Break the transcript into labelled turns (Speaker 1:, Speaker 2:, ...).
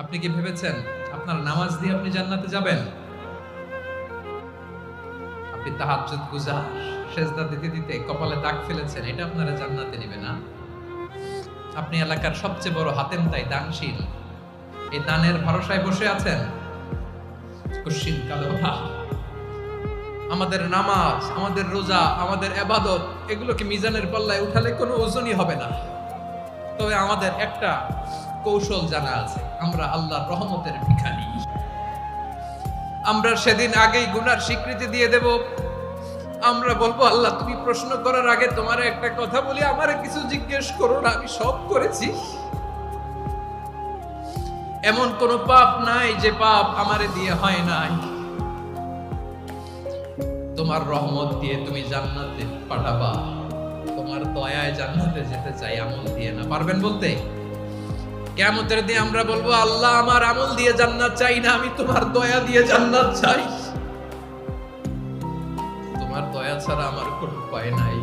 Speaker 1: আপনি কি ভেবেছেন আপনার নামাজ দিয়ে আপনি জান্নাতে যাবেন? আপনি তাহাজ্জুদ গুজার, সেজদা দিতে দিতে কপালে দাগ ফেলেছেন, এটা আপনারা জান্নাতে নেবে না? আপনি এলাকার সবচেয়ে বড় হাতেম তাই দানশীল, এই দানের ভরসায় বসে আছেন কুশ্চিন কালো ভাব। আমাদের নামাজ, আমাদের রোজা, আমাদের ইবাদত, এগুলোকে মিজানের পাল্লায় উঠালে কোনো ওজনই হবে না। তবে আমাদের একটা কৌশল জানা আছে, আমরা আল্লাহর রহমতের ভিখারি। আমরা সেদিন আগেই গুনার স্বীকৃতি দিয়ে দেব। আমরা বলবো, আল্লাহ তুমি প্রশ্ন করার আগে তোমার একটা কথা বলি, আমারে কিছু জিজ্ঞেস করো না, আমি সব করেছি। এমন কোন পাপ নাই যে পাপ আমারে দিয়ে হয় নাই। তোমার রহমত দিয়ে তুমি জান্নাতে পাঠাবা, তোমার দয়ায় জান্নাতে যেতে চাই, আমল দিয়ে না। পারবেন বলতে? কিয়ামতের দিন আমরা বলবো, আল্লাহ আমার আমল দিয়ে জান্নাত চাই না, আমি তোমার দয়া দিয়ে জান্নাত চাই। তোমার দয়া ছাড়া আমার কোনো উপায় নাই।